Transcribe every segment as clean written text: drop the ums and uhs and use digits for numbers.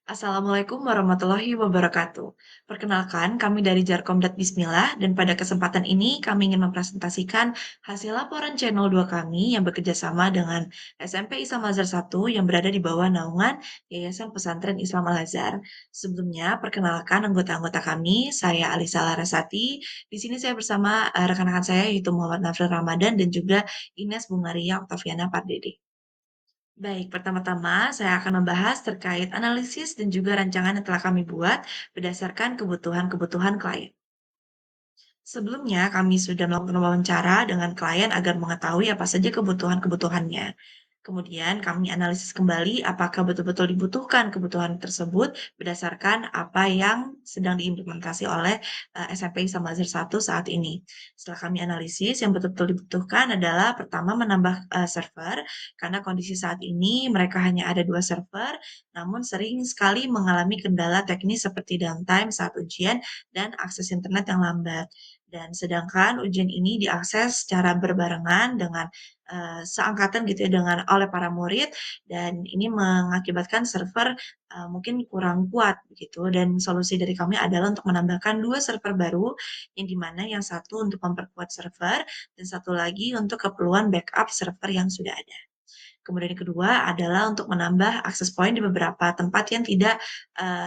Assalamualaikum warahmatullahi wabarakatuh. Perkenalkan, kami dari Jarkom Bismillah dan pada kesempatan ini kami ingin mempresentasikan hasil laporan channel 2 kami yang bekerja sama dengan SMP Islam Azhar 1 yang berada di bawah naungan Yayasan Pesantren Islam Al-Azhar. Sebelumnya, perkenalkan anggota-anggota kami, saya Alisa Larasati. Di sini saya bersama rekan-rekan saya yaitu Muhammad Nafril Ramadan dan juga Ines Bungaria Oktaviana Pardede. Baik, pertama-tama saya akan membahas terkait analisis dan juga rancangan yang telah kami buat berdasarkan kebutuhan-kebutuhan klien. Sebelumnya, kami sudah melakukan wawancara dengan klien agar mengetahui apa saja kebutuhan-kebutuhannya. Kemudian kami analisis kembali apakah betul-betul dibutuhkan kebutuhan tersebut berdasarkan apa yang sedang diimplementasi oleh SMP Islam Azhar 1 saat ini. Setelah kami analisis, yang betul-betul dibutuhkan adalah pertama menambah server, karena kondisi saat ini mereka hanya ada 2 server, namun sering sekali mengalami kendala teknis seperti downtime saat ujian dan akses internet yang lambat. Dan sedangkan ujian ini diakses secara berbarengan dengan seangkatan gitu ya dengan oleh para murid dan ini mengakibatkan server, mungkin kurang kuat begitu dan solusi dari kami adalah untuk menambahkan 2 server baru, yang di mana yang satu untuk memperkuat server dan satu lagi untuk keperluan backup server yang sudah ada. Kemudian yang kedua adalah untuk menambah akses point di beberapa tempat yang tidak,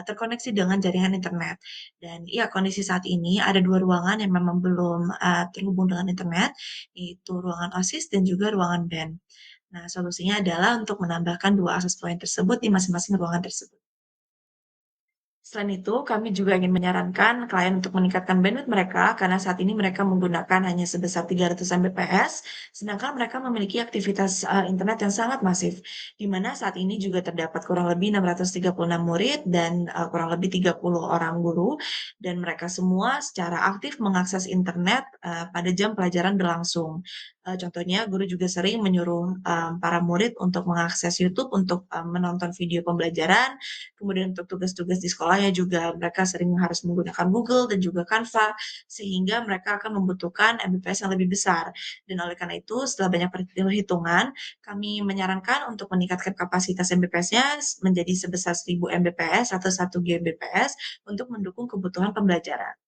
terkoneksi dengan jaringan internet. Dan iya, kondisi saat ini ada 2 ruangan yang memang belum, terhubung dengan internet, yaitu ruangan OSIS dan juga ruangan BAN. Nah, solusinya adalah untuk menambahkan 2 akses point tersebut di masing-masing ruangan tersebut. Selain itu, kami juga ingin menyarankan klien untuk meningkatkan bandwidth mereka karena saat ini mereka menggunakan hanya sebesar 300 Mbps, sedangkan mereka memiliki aktivitas internet yang sangat masif, di mana saat ini juga terdapat kurang lebih 636 murid dan kurang lebih 30 orang guru, dan mereka semua secara aktif mengakses internet pada jam pelajaran berlangsung. Contohnya, guru juga sering menyuruh para murid untuk mengakses YouTube untuk menonton video pembelajaran. Kemudian untuk tugas-tugas di sekolahnya juga mereka sering harus menggunakan Google dan juga Canva, sehingga mereka akan membutuhkan Mbps yang lebih besar. Dan oleh karena itu, setelah banyak perhitungan, kami menyarankan untuk meningkatkan kapasitas Mbps-nya menjadi sebesar 1000 Mbps atau 1 Gbps untuk mendukung kebutuhan pembelajaran.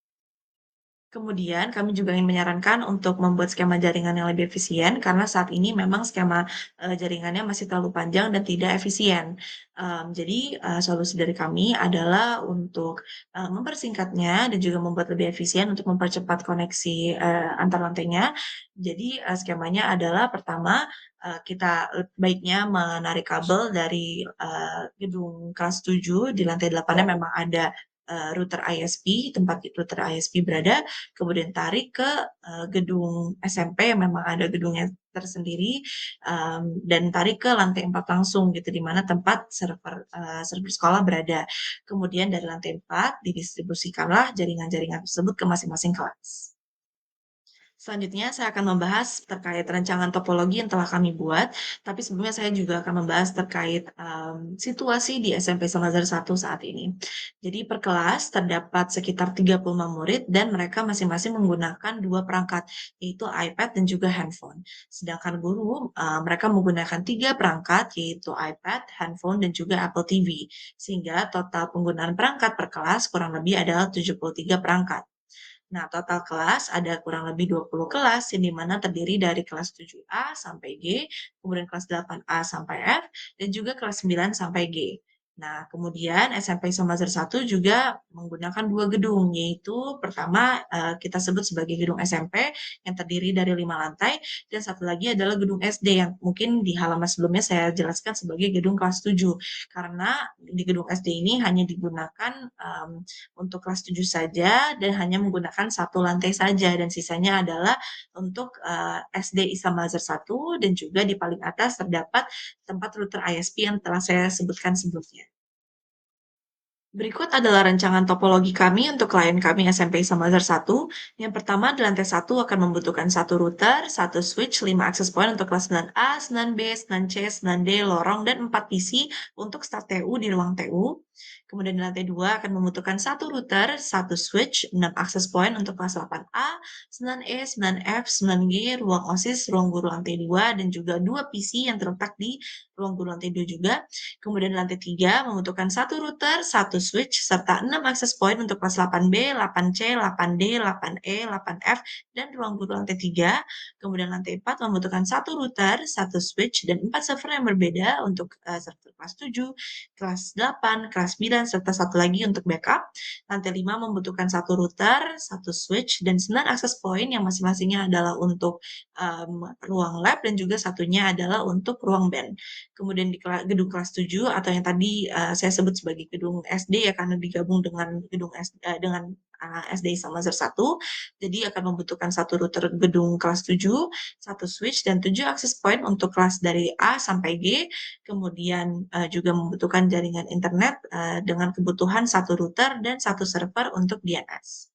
Kemudian kami juga ingin menyarankan untuk membuat skema jaringan yang lebih efisien karena saat ini memang skema, jaringannya masih terlalu panjang dan tidak efisien. Jadi, solusi dari kami adalah untuk, mempersingkatnya dan juga membuat lebih efisien untuk mempercepat koneksi, antar lantainya. Jadi, skemanya adalah pertama, kita baiknya menarik kabel dari, gedung kelas 7 di lantai 8-nya memang ada, router ISP, tempat router ISP berada, kemudian tarik ke, gedung SMP yang memang ada gedungnya tersendiri, dan tarik ke lantai 4 langsung gitu, di mana tempat server sekolah berada. Kemudian dari lantai 4 didistribusikanlah jaringan-jaringan tersebut ke masing-masing kelas. Selanjutnya saya akan membahas terkait rancangan topologi yang telah kami buat, tapi sebelumnya saya juga akan membahas terkait, situasi di SMP Al-Azhar 1 saat ini. Jadi per kelas terdapat sekitar 35 murid dan mereka masing-masing menggunakan 2 perangkat, yaitu iPad dan juga handphone. Sedangkan guru, mereka menggunakan 3 perangkat, yaitu iPad, handphone, dan juga Apple TV. Sehingga total penggunaan perangkat per kelas kurang lebih adalah 73 perangkat. Nah, total kelas ada kurang lebih 20 kelas yang dimana terdiri dari kelas 7A sampai G, kemudian kelas 8A sampai F, dan juga kelas 9 sampai G. Nah, kemudian SMP Samazar 1 juga menggunakan 2 gedung, yaitu pertama kita sebut sebagai gedung SMP yang terdiri dari 5 lantai, dan satu lagi adalah gedung SD yang mungkin di halaman sebelumnya saya jelaskan sebagai gedung kelas 7. Karena di gedung SD ini hanya digunakan untuk kelas 7 saja dan hanya menggunakan satu lantai saja dan sisanya adalah untuk, SD Islam Al Azhar 1 dan juga di paling atas terdapat tempat router ISP yang telah saya sebutkan sebelumnya. Berikut adalah rancangan topologi kami untuk klien kami SMP Islam Al Azhar 1. Yang pertama di lantai 1 akan membutuhkan satu router, satu switch, 5 access point untuk kelas 9A, 9B, 9C, 9D, lorong, dan 4 PC untuk staf TU di ruang TU. Kemudian di lantai 2 akan membutuhkan satu router, satu switch, 6 access point untuk kelas 8A, 9E, 9F, 9G, ruang OSIS, ruang guru lantai 2, dan juga 2 PC yang terletak di ruang guru lantai 2 juga. Kemudian di lantai 3 membutuhkan satu router, satu switch, serta 6 access point untuk kelas 8B, 8C, 8D, 8E, 8F, dan ruang guru lantai 3. Kemudian lantai 4 membutuhkan satu router, satu switch, dan 4 server yang berbeda untuk server kelas 7, kelas 8, kelas 9, serta satu lagi untuk backup. Lantai 5 membutuhkan satu router, satu switch, dan 9 access point yang masing-masingnya adalah untuk ruang lab dan juga satunya adalah untuk ruang band. Kemudian di gedung kelas 7 atau yang tadi saya sebut sebagai gedung SD ya karena digabung dengan gedung SD sama Zer 1. Jadi akan membutuhkan satu router gedung kelas 7, satu switch, dan 7 access point untuk kelas dari A sampai G. Kemudian juga membutuhkan jaringan internet dengan kebutuhan satu router dan satu server untuk DNS.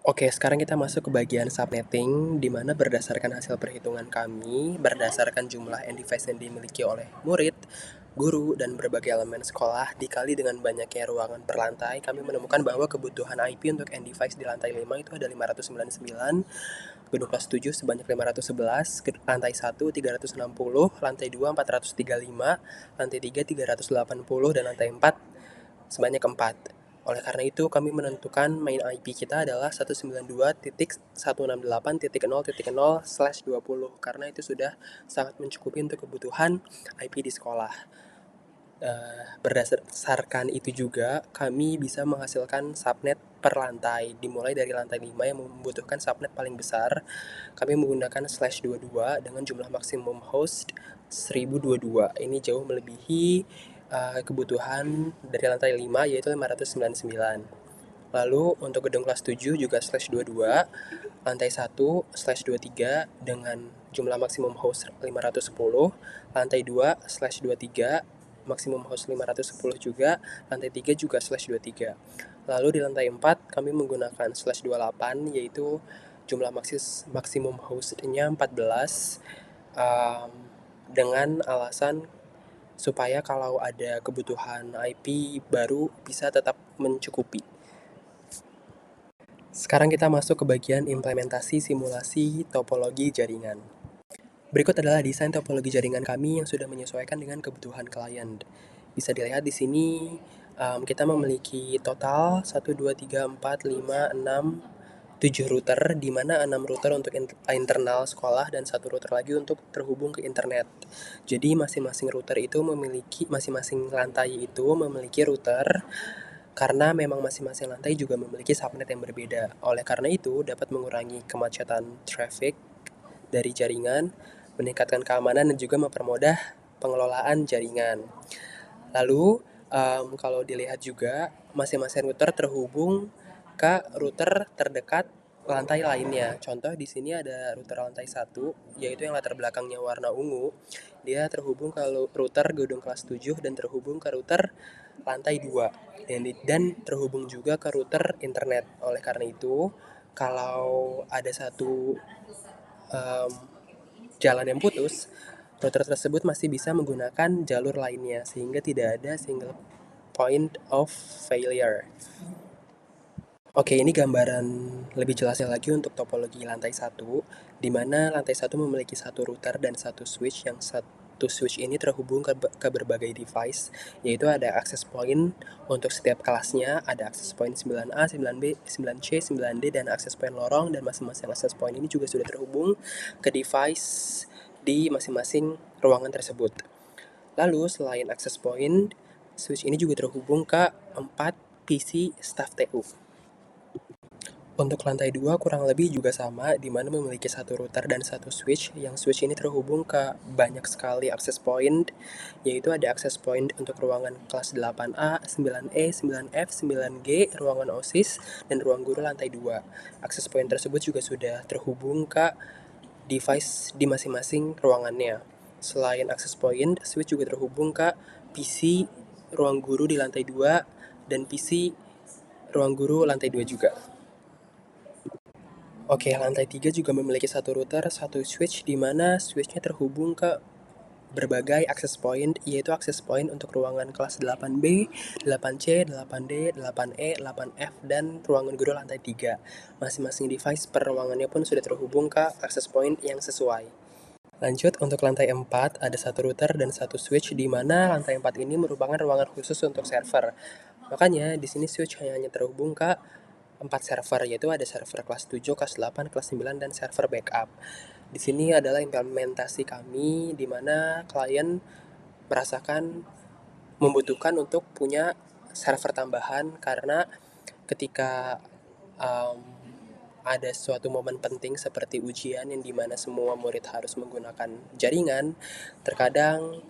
Oke, sekarang kita masuk ke bagian subnetting, di mana berdasarkan hasil perhitungan kami, berdasarkan jumlah end device yang dimiliki oleh murid, guru, dan berbagai elemen sekolah, dikali dengan banyaknya ruangan per lantai, kami menemukan bahwa kebutuhan IP untuk end device di lantai 5 itu ada 599, gedung kelas 7 sebanyak 511, lantai 1 360, lantai 2 435, lantai 3 380, dan lantai 4 sebanyak 4. Oleh karena itu, kami menentukan main IP kita adalah 192.168.0.0/20 karena itu sudah sangat mencukupi untuk kebutuhan IP di sekolah. Berdasarkan itu juga, kami bisa menghasilkan subnet per lantai, dimulai dari lantai 5 yang membutuhkan subnet paling besar. Kami menggunakan /22 dengan jumlah maksimum host 1022. Ini jauh melebihi kebutuhan dari lantai 5 yaitu 599. Lalu untuk gedung kelas 7 juga /22, lantai 1/23 dengan jumlah maksimum host 510, lantai 2/23 maksimum host 510 juga, lantai 3 juga /23. Lalu di lantai 4 kami menggunakan /28 yaitu jumlah maksimum hostnya 14 dengan alasan supaya kalau ada kebutuhan IP baru bisa tetap mencukupi. Sekarang kita masuk ke bagian implementasi simulasi topologi jaringan. Berikut adalah desain topologi jaringan kami yang sudah menyesuaikan dengan kebutuhan klien. Bisa dilihat di sini kita memiliki total 1, 2, 3, 4, 5, 6, 7 router, di mana 6 router untuk internal sekolah dan 1 router lagi untuk terhubung ke internet. Jadi masing-masing router itu masing-masing lantai itu memiliki router karena memang masing-masing lantai juga memiliki subnet yang berbeda. Oleh karena itu, dapat mengurangi kemacetan traffic dari jaringan, meningkatkan keamanan, dan juga mempermudah pengelolaan jaringan. Lalu, kalau dilihat juga, masing-masing router terhubung ke router terdekat lantai lainnya. Contoh di sini ada router lantai 1, yaitu yang latar belakangnya warna ungu. Dia terhubung ke router gedung kelas 7 dan terhubung ke router lantai 2 dan terhubung juga ke router internet. Oleh karena itu, kalau ada satu jalan yang putus, router tersebut masih bisa menggunakan jalur lainnya sehingga tidak ada single point of failure. Oke, ini gambaran lebih jelasnya lagi untuk topologi lantai 1, di mana lantai 1 memiliki satu router dan satu switch, yang satu switch ini terhubung ke berbagai device, yaitu ada access point untuk setiap kelasnya, ada access point 9A, 9B, 9C, 9D, dan access point lorong, dan masing-masing access point ini juga sudah terhubung ke device di masing-masing ruangan tersebut. Lalu, selain access point, switch ini juga terhubung ke 4 PC staff TU. Untuk lantai 2 kurang lebih juga sama, di mana memiliki satu router dan satu switch, yang switch ini terhubung ke banyak sekali access point, yaitu ada access point untuk ruangan kelas 8A, 9E, 9F, 9G, ruangan OSIS, dan ruang guru lantai 2. Access point tersebut juga sudah terhubung ke device di masing-masing ruangannya. Selain access point, switch juga terhubung ke PC ruang guru di lantai 2 dan PC ruang guru lantai 2 juga. Oke, lantai 3 juga memiliki satu router, satu switch, di mana switchnya terhubung ke berbagai access point, yaitu access point untuk ruangan kelas 8B, 8C, 8D, 8E, 8F, dan ruangan guru lantai 3. Masing-masing device per ruangannya pun sudah terhubung ke access point yang sesuai. Lanjut, untuk lantai 4 ada satu router dan satu switch, di mana lantai 4 ini merupakan ruangan khusus untuk server. Makanya di sini switch hanya terhubung ke 4 server, yaitu ada server kelas 7, kelas 8, kelas 9, dan server backup. Di sini adalah implementasi kami di mana klien merasakan membutuhkan untuk punya server tambahan karena ketika ada suatu momen penting seperti ujian yang dimana semua murid harus menggunakan jaringan, terkadang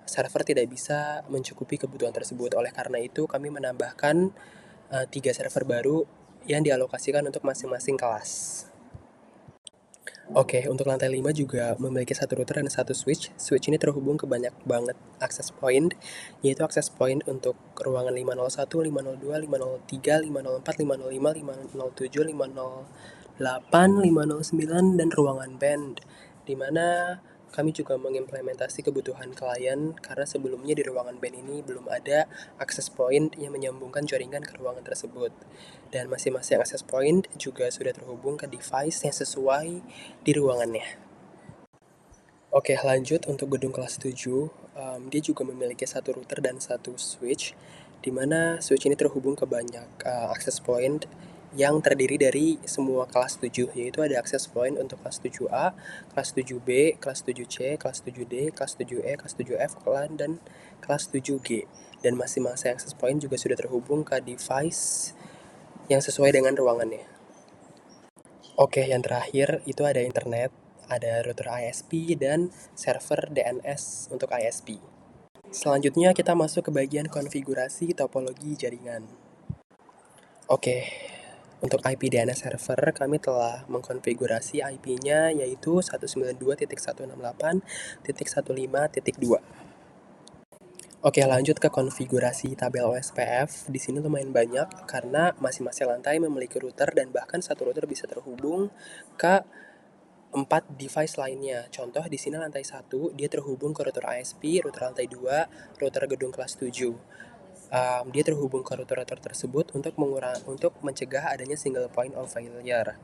server tidak bisa mencukupi kebutuhan tersebut. Oleh karena itu, kami menambahkan 3 server baru yang dialokasikan untuk masing-masing kelas. Oke, untuk lantai 5 juga memiliki satu router dan satu switch. Switch ini terhubung ke banyak banget access point, yaitu access point untuk ruangan 501, 502, 503, 504, 505, 507, 508, 509, dan ruangan band, di mana kami juga mengimplementasi kebutuhan klien karena sebelumnya di ruangan band ini belum ada access point yang menyambungkan jaringan ke ruangan tersebut. Dan masing-masing access point juga sudah terhubung ke device yang sesuai di ruangannya. Oke, lanjut untuk gedung kelas 7, dia juga memiliki satu router dan satu switch, di mana switch ini terhubung ke banyak access point yang terdiri dari semua kelas 7, yaitu ada access point untuk kelas 7A, kelas 7B, kelas 7C, kelas 7D, kelas 7E, kelas 7F, dan kelas 7G. Dan masing-masing access point juga sudah terhubung ke device yang sesuai dengan ruangannya. Oke, yang terakhir itu ada internet, ada router ISP, dan server DNS untuk ISP. Selanjutnya kita masuk ke bagian konfigurasi topologi jaringan. Oke, untuk IP DNS server kami telah mengkonfigurasi IP-nya yaitu 192.168.15.2. Oke, lanjut ke konfigurasi tabel OSPF. Di sini lumayan banyak karena masing-masing lantai memiliki router dan bahkan satu router bisa terhubung ke 4 device lainnya. Contoh di sini lantai 1 dia terhubung ke router ISP, router lantai 2, router gedung kelas 7. Dia terhubung ke router-router tersebut untuk mencegah adanya single point of failure.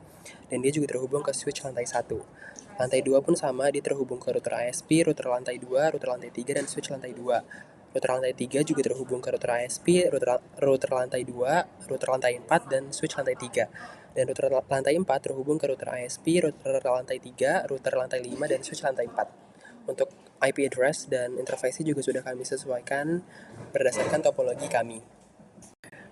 Dan dia juga terhubung ke switch lantai 1. Lantai 2 pun sama, dia terhubung ke router ISP, router lantai 2, router lantai 3, dan switch lantai 2. Router lantai 3 juga terhubung ke router ISP, router lantai 2, router lantai 4, dan switch lantai 3. Dan router lantai 4 terhubung ke router ISP, router lantai 3, router lantai 5, dan switch lantai 4. Untuk IP address dan interface juga sudah kami sesuaikan berdasarkan topologi kami.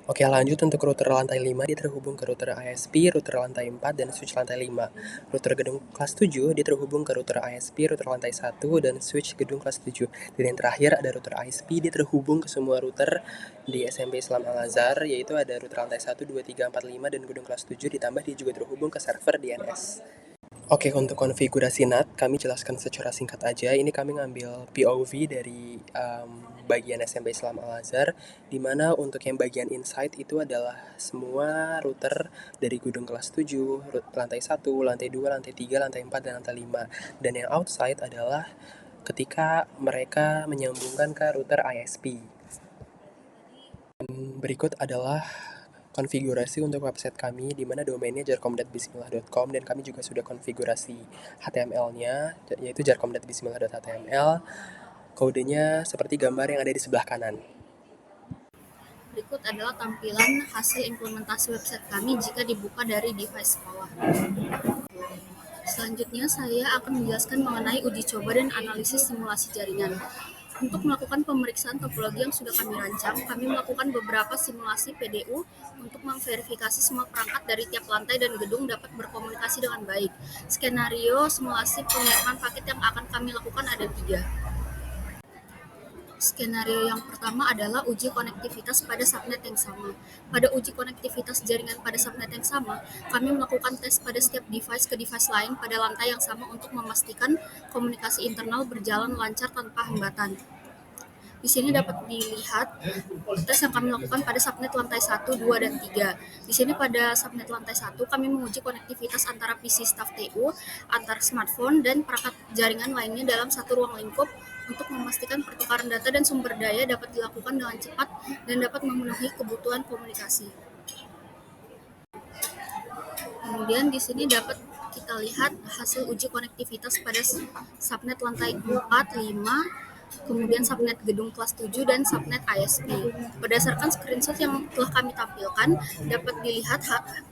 Oke, lanjut untuk router lantai 5 dia terhubung ke router ISP, router lantai 4, dan switch lantai 5. Router gedung kelas 7 dia terhubung ke router ISP, router lantai 1, dan switch gedung kelas 7. Dan yang terakhir ada router ISP, dia terhubung ke semua router di SMP Islam Al-Azhar, yaitu ada router lantai 1, 2, 3, 4, 5, dan gedung kelas 7, ditambah dia juga terhubung ke server DNS. Oke, untuk konfigurasi NAT kami jelaskan secara singkat aja. Ini kami ngambil POV dari bagian SMP Islam Al-Azhar, di mana untuk yang bagian inside itu adalah semua router dari gedung kelas 7, lantai 1, lantai 2, lantai 3, lantai 4, dan lantai 5. Dan yang outside adalah ketika mereka menyambungkan ke router ISP. Berikut adalah konfigurasi untuk website kami, di mana domainnya jarkom.bismillah.com, dan kami juga sudah konfigurasi HTML-nya, yaitu jarkom.bismillah.html. Kodenya seperti gambar yang ada di sebelah kanan. Berikut adalah tampilan hasil implementasi website kami jika dibuka dari device bawah. Selanjutnya, saya akan menjelaskan mengenai uji coba dan analisis simulasi jaringan. Untuk melakukan pemeriksaan topologi yang sudah kami rancang, kami melakukan beberapa simulasi PDU untuk memverifikasi semua perangkat dari tiap lantai dan gedung dapat berkomunikasi dengan baik. Skenario simulasi pengiriman paket yang akan kami lakukan ada 3. Skenario yang pertama adalah uji konektivitas pada subnet yang sama. Pada uji konektivitas jaringan pada subnet yang sama, kami melakukan tes pada setiap device ke device lain pada lantai yang sama untuk memastikan komunikasi internal berjalan lancar tanpa hambatan. Di sini dapat dilihat tes yang kami lakukan pada subnet lantai 1, 2, dan 3. Di sini pada subnet lantai 1, kami menguji konektivitas antara PC staf TU, antar smartphone, dan perangkat jaringan lainnya dalam satu ruang lingkup untuk memastikan pertukaran data dan sumber daya dapat dilakukan dengan cepat dan dapat memenuhi kebutuhan komunikasi. Kemudian di sini dapat kita lihat hasil uji konektivitas pada subnet lantai 4, 5, kemudian subnet gedung kelas 7 dan subnet ISP. Berdasarkan screenshot yang telah kami tampilkan, dapat dilihat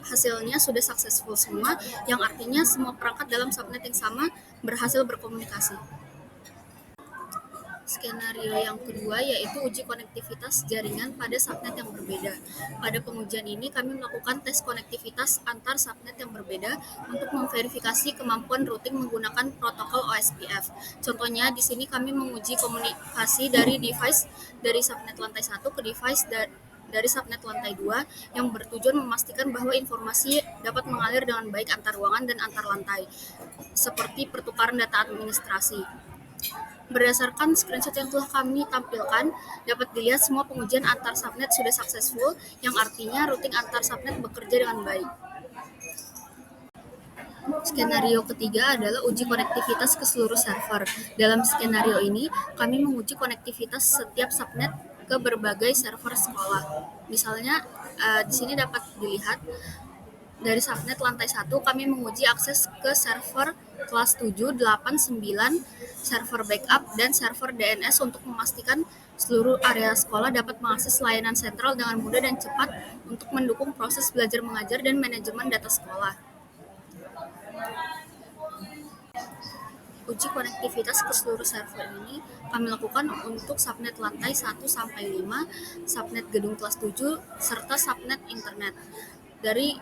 hasilnya sudah successful semua, yang artinya semua perangkat dalam subnet yang sama berhasil berkomunikasi. Skenario yang kedua yaitu uji konektivitas jaringan pada subnet yang berbeda. Pada pengujian ini kami melakukan tes konektivitas antar subnet yang berbeda untuk memverifikasi kemampuan routing menggunakan protokol OSPF. Contohnya di sini kami menguji komunikasi dari device dari subnet lantai 1 ke device dari subnet lantai 2 yang bertujuan memastikan bahwa informasi dapat mengalir dengan baik antar ruangan dan antar lantai, seperti pertukaran data administrasi. Berdasarkan screenshot yang telah kami tampilkan, dapat dilihat semua pengujian antar subnet sudah successful, yang artinya routing antar subnet bekerja dengan baik. Skenario ketiga adalah uji konektivitas ke seluruh server. Dalam skenario ini, kami menguji konektivitas setiap subnet ke berbagai server sekolah. Misalnya, di sini dapat dilihat dari subnet lantai 1 kami menguji akses ke server kelas 7, 8, 9, server backup, dan server DNS untuk memastikan seluruh area sekolah dapat mengakses layanan sentral dengan mudah dan cepat untuk mendukung proses belajar mengajar dan manajemen data sekolah. Uji konektivitas ke seluruh server ini kami lakukan untuk subnet lantai 1 sampai 5, subnet gedung kelas 7, serta subnet internet. Dari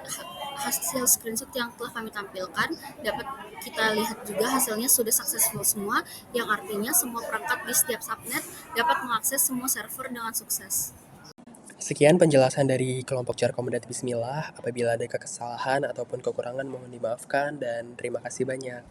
hasil screenshot yang telah kami tampilkan, dapat kita lihat juga hasilnya sudah successful semua, yang artinya semua perangkat di setiap subnet dapat mengakses semua server dengan sukses. Sekian penjelasan dari kelompok Jarkomedat Bismillah. Apabila ada kesalahan ataupun kekurangan mohon dimaafkan dan terima kasih banyak.